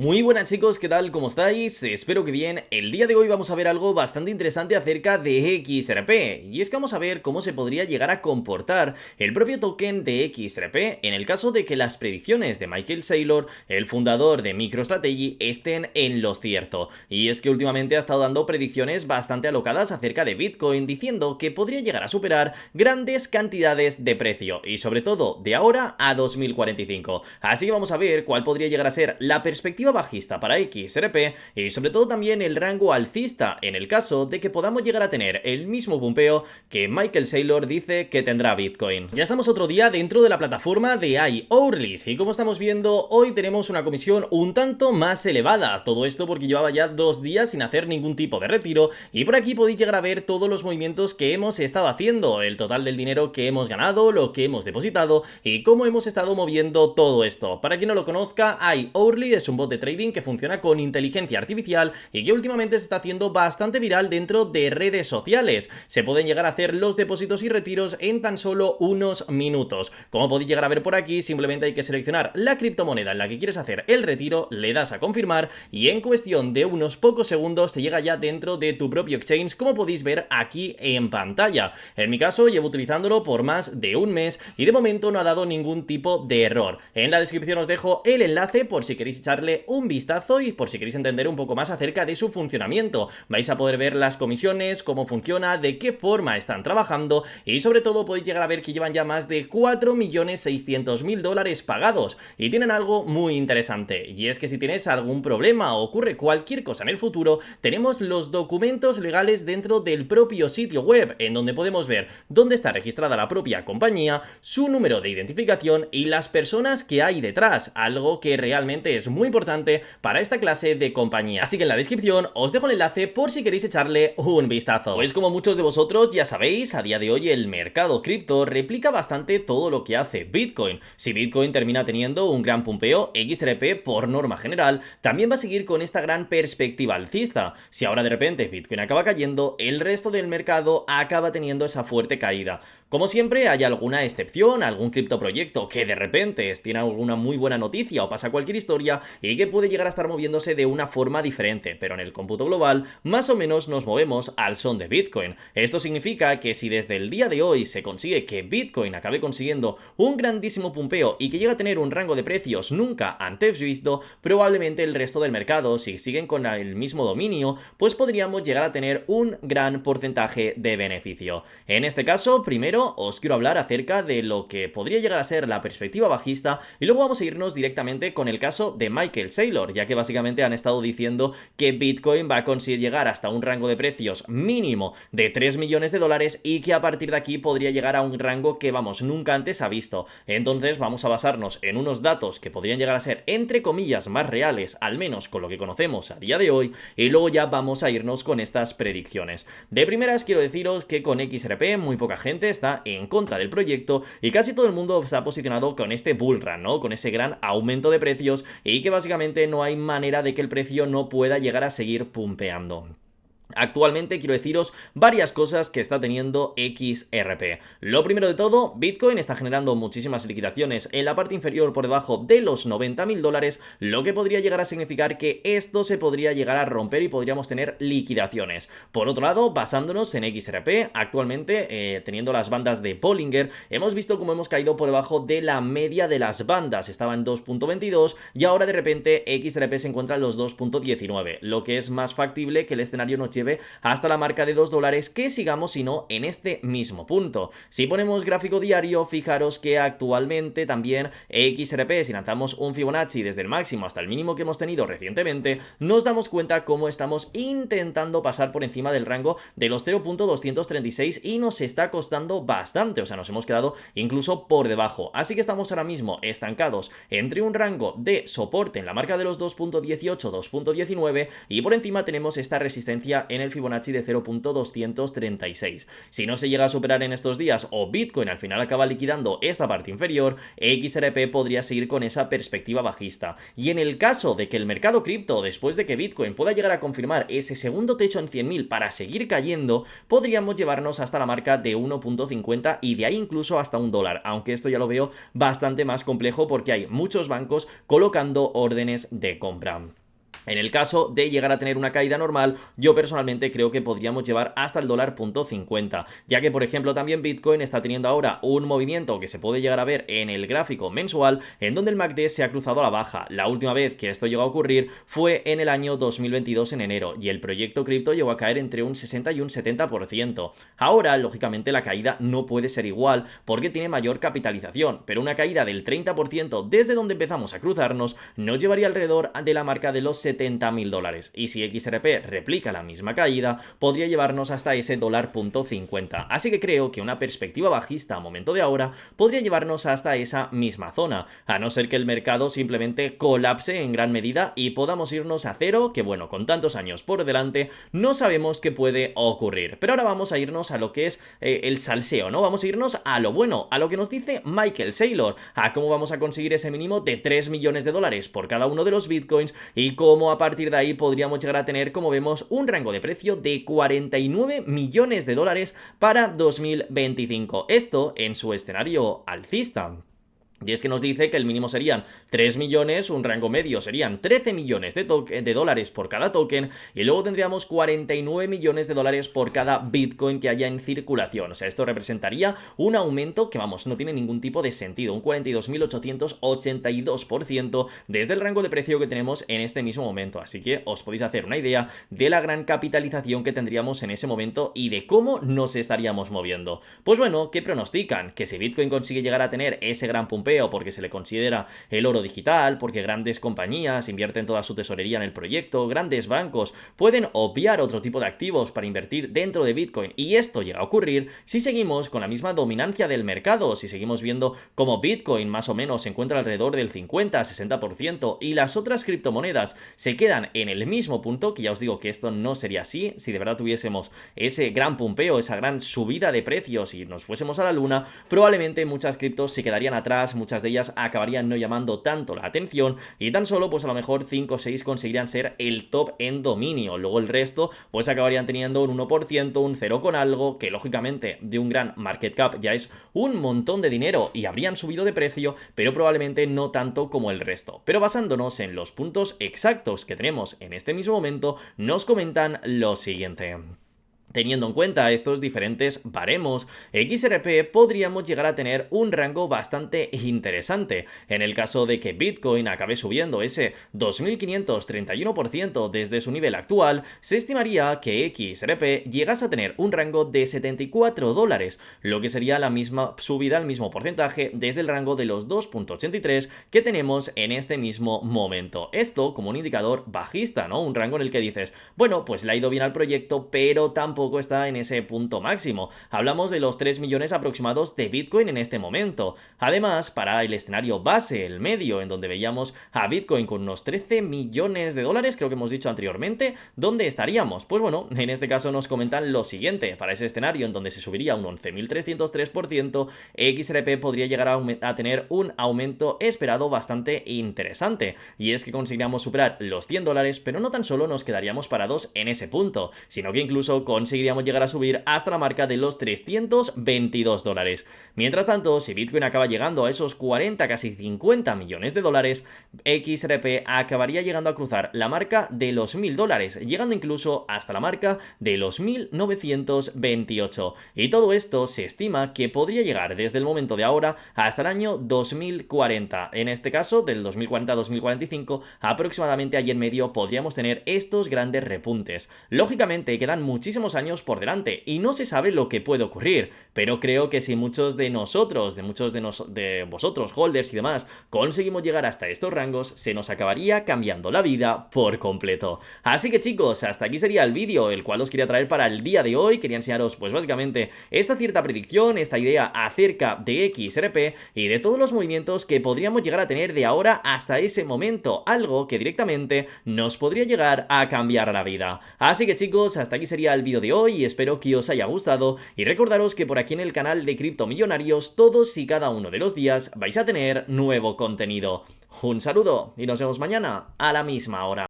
Muy buenas chicos, ¿qué tal? ¿Cómo estáis? Espero que bien. El día de hoy vamos a ver algo bastante interesante acerca de XRP, y es que vamos a ver cómo se podría llegar a comportar el propio token de XRP en el caso de que las predicciones de Michael Saylor, el fundador de MicroStrategy, estén en lo cierto. Y es que últimamente ha estado dando predicciones bastante alocadas acerca de Bitcoin, diciendo que podría llegar a superar grandes cantidades de precio, y sobre todo de ahora a 2045. Así que vamos a ver cuál podría llegar a ser la perspectiva bajista para XRP y sobre todo también el rango alcista en el caso de que podamos llegar a tener el mismo pumpeo que Michael Saylor dice que tendrá Bitcoin. Ya estamos otro día dentro de la plataforma de iOverlease y como estamos viendo hoy tenemos una comisión un tanto más elevada. Todo esto porque llevaba ya 2 días sin hacer ningún tipo de retiro y por aquí podéis llegar a ver todos los movimientos que hemos estado haciendo, el total del dinero que hemos ganado, lo que hemos depositado y cómo hemos estado moviendo todo esto. Para quien no lo conozca, iOverlease es un bot de trading que funciona con inteligencia artificial y que últimamente se está haciendo bastante viral dentro de redes sociales. Se pueden llegar a hacer los depósitos y retiros en tan solo unos minutos. Como podéis llegar a ver por aquí, simplemente hay que seleccionar la criptomoneda en la que quieres hacer el retiro, le das a confirmar y en cuestión de unos pocos segundos te llega ya dentro de tu propio exchange, como podéis ver aquí en pantalla. En mi caso llevo utilizándolo por más de un mes y de momento no ha dado ningún tipo de error. En la descripción os dejo el enlace por si queréis echarle un vistazo y por si queréis entender un poco más acerca de su funcionamiento. Vais a poder ver las comisiones, cómo funciona, de qué forma están trabajando y sobre todo podéis llegar a ver que llevan ya más de 4.600.000 dólares pagados y tienen algo muy interesante, y es que si tienes algún problema o ocurre cualquier cosa en el futuro, tenemos los documentos legales dentro del propio sitio web, en donde podemos ver dónde está registrada la propia compañía, su número de identificación y las personas que hay detrás, algo que realmente es muy importante para esta clase de compañía. Así que en la descripción os dejo el enlace por si queréis echarle un vistazo. Pues como muchos de vosotros ya sabéis, a día de hoy el mercado cripto replica bastante todo lo que hace Bitcoin. Si Bitcoin termina teniendo un gran pumpeo, XRP por norma general también va a seguir con esta gran perspectiva alcista. Si ahora de repente Bitcoin acaba cayendo, el resto del mercado acaba teniendo esa fuerte caída. Como siempre hay alguna excepción, algún criptoproyecto que de repente tiene alguna muy buena noticia o pasa cualquier historia y que puede llegar a estar moviéndose de una forma diferente, pero en el cómputo global más o menos nos movemos al son de Bitcoin. Esto significa que si desde el día de hoy se consigue que Bitcoin acabe consiguiendo un grandísimo pumpeo y que llegue a tener un rango de precios nunca antes visto, probablemente el resto del mercado, si siguen con el mismo dominio, pues podríamos llegar a tener un gran porcentaje de beneficio. En este caso, primero os quiero hablar acerca de lo que podría llegar a ser la perspectiva bajista y luego vamos a irnos directamente con el caso de Michael Saylor, ya que básicamente han estado diciendo que Bitcoin va a conseguir llegar hasta un rango de precios mínimo de 3 millones de dólares y que a partir de aquí podría llegar a un rango que vamos nunca antes ha visto. Entonces vamos a basarnos en unos datos que podrían llegar a ser entre comillas más reales, al menos con lo que conocemos a día de hoy, y luego ya vamos a irnos con estas predicciones. De primeras quiero deciros que con XRP muy poca gente está en contra del proyecto y casi todo el mundo está posicionado con este bull run, ¿no? Con ese gran aumento de precios y que básicamente no hay manera de que el precio no pueda llegar a seguir pumpeando. Actualmente quiero deciros varias cosas que está teniendo XRP. Lo primero de todo, Bitcoin está generando muchísimas liquidaciones en la parte inferior por debajo de los 90.000 dólares, lo que podría llegar a significar que esto se podría llegar a romper y podríamos tener liquidaciones. Por otro lado, basándonos en XRP, actualmente teniendo las bandas de Bollinger, hemos visto cómo hemos caído por debajo de la media de las bandas, estaba en 2.22 y ahora de repente XRP se encuentra en los 2.19, lo que es más factible que el escenario nos lleve hasta la marca de $2, que sigamos sino en este mismo punto. Si ponemos gráfico diario, fijaros que actualmente también XRP, si lanzamos un Fibonacci desde el máximo hasta el mínimo que hemos tenido recientemente, nos damos cuenta cómo estamos intentando pasar por encima del rango de los 0.236 y nos está costando bastante, o sea, nos hemos quedado incluso por debajo. Así que estamos ahora mismo estancados entre un rango de soporte en la marca de los 2.18, 2.19 y por encima tenemos esta resistencia en el Fibonacci de 0.236. Si no se llega a superar en estos días o Bitcoin al final acaba liquidando esta parte inferior, XRP podría seguir con esa perspectiva bajista. Y en el caso de que el mercado cripto, después de que Bitcoin pueda llegar a confirmar ese segundo techo en 100.000 para seguir cayendo, podríamos llevarnos hasta la marca de 1.50 y de ahí incluso hasta $1, aunque esto ya lo veo bastante más complejo porque hay muchos bancos colocando órdenes de compra. En el caso de llegar a tener una caída normal, yo personalmente creo que podríamos llevar hasta el $.50, ya que por ejemplo también Bitcoin está teniendo ahora un movimiento que se puede llegar a ver en el gráfico mensual, en donde el MACD se ha cruzado a la baja. La última vez que esto llegó a ocurrir fue en el año 2022 en enero, y el proyecto cripto llegó a caer entre un 60 y un 70%. Ahora, lógicamente, la caída no puede ser igual porque tiene mayor capitalización, pero una caída del 30% desde donde empezamos a cruzarnos nos llevaría alrededor de la marca de los $70.000, y si XRP replica la misma caída, podría llevarnos hasta ese $.50. Así que creo que una perspectiva bajista a momento de ahora podría llevarnos hasta esa misma zona, a no ser que el mercado simplemente colapse en gran medida y podamos irnos a cero, que bueno, con tantos años por delante, no sabemos qué puede ocurrir. Pero ahora vamos a irnos a lo que es el salseo, ¿no? Vamos a irnos a lo bueno, a lo que nos dice Michael Saylor, a cómo vamos a conseguir ese mínimo de $3 millones por cada uno de los bitcoins y cómo a partir de ahí podríamos llegar a tener, como vemos, un rango de precio de $49 millones para 2025. Esto en su escenario alcista. Y es que nos dice que el mínimo serían 3 millones, un rango medio serían 13 millones de dólares por cada token, y luego tendríamos 49 millones de dólares por cada Bitcoin que haya en circulación. O sea, esto representaría un aumento que, vamos, no tiene ningún tipo de sentido, un 42.882% desde el rango de precio que tenemos en este mismo momento. Así que os podéis hacer una idea de la gran capitalización que tendríamos en ese momento y de cómo nos estaríamos moviendo. Pues bueno, ¿qué pronostican? Que si Bitcoin consigue llegar a tener ese gran pumpeo porque se le considera el oro digital, porque grandes compañías invierten toda su tesorería en el proyecto, grandes bancos pueden obviar otro tipo de activos para invertir dentro de Bitcoin, y esto llega a ocurrir si seguimos con la misma dominancia del mercado, si seguimos viendo como Bitcoin más o menos se encuentra alrededor del 50-60% y las otras criptomonedas se quedan en el mismo punto, que ya os digo que esto no sería así. Si de verdad tuviésemos ese gran pumpeo, esa gran subida de precios y nos fuésemos a la luna, probablemente muchas criptos se quedarían atrás, muchas de ellas acabarían no llamando tanto la atención y tan solo pues a lo mejor 5 o 6 conseguirían ser el top en dominio. Luego el resto pues acabarían teniendo un 1%, un 0 con algo, que lógicamente de un gran market cap ya es un montón de dinero y habrían subido de precio, pero probablemente no tanto como el resto. Pero basándonos en los puntos exactos que tenemos en este mismo momento, nos comentan lo siguiente. Teniendo en cuenta estos diferentes baremos, XRP podríamos llegar a tener un rango bastante interesante. En el caso de que Bitcoin acabe subiendo ese 2.531% desde su nivel actual, se estimaría que XRP llegase a tener un rango de $74, lo que sería la misma subida, el mismo porcentaje desde el rango de los 2.83 que tenemos en este mismo momento. Esto como un indicador bajista, ¿no? Un rango en el que dices, bueno, pues le ha ido bien al proyecto, pero tampoco está en ese punto máximo. Hablamos de los 3 millones aproximados de Bitcoin en este momento. Además, para el escenario base, el medio, en donde veíamos a Bitcoin con unos 13 millones de dólares, creo que hemos dicho anteriormente, ¿dónde estaríamos? Pues bueno, en este caso nos comentan lo siguiente. Para ese escenario, en donde se subiría un 11.303%, XRP podría llegar a tener un aumento esperado bastante interesante. Y es que conseguiríamos superar los $100, pero no tan solo nos quedaríamos parados en ese punto, sino que incluso conseguiríamos llegar a subir hasta la marca de los $322. Mientras tanto, si Bitcoin acaba llegando a esos 40, casi 50 millones de dólares, XRP acabaría llegando a cruzar la marca de los $1.000, llegando incluso hasta la marca de los 1.928. Y todo esto se estima que podría llegar desde el momento de ahora hasta el año 2040. En este caso, del 2040 a 2045, aproximadamente allí en medio podríamos tener estos grandes repuntes. Lógicamente, quedan muchísimos años por delante y no se sabe lo que puede ocurrir, pero creo que si muchos de nosotros, de vosotros, holders y demás, conseguimos llegar hasta estos rangos, se nos acabaría cambiando la vida por completo. Así que chicos, hasta aquí sería el vídeo, el cual os quería traer para el día de hoy. Quería enseñaros pues básicamente esta cierta predicción, esta idea acerca de XRP y de todos los movimientos que podríamos llegar a tener de ahora hasta ese momento, algo que directamente nos podría llegar a cambiar la vida. Así que chicos, hasta aquí sería el vídeo de hoy y espero que os haya gustado y recordaros que por aquí en el canal de Criptomillonarios todos y cada uno de los días vais a tener nuevo contenido. Un saludo y nos vemos mañana a la misma hora.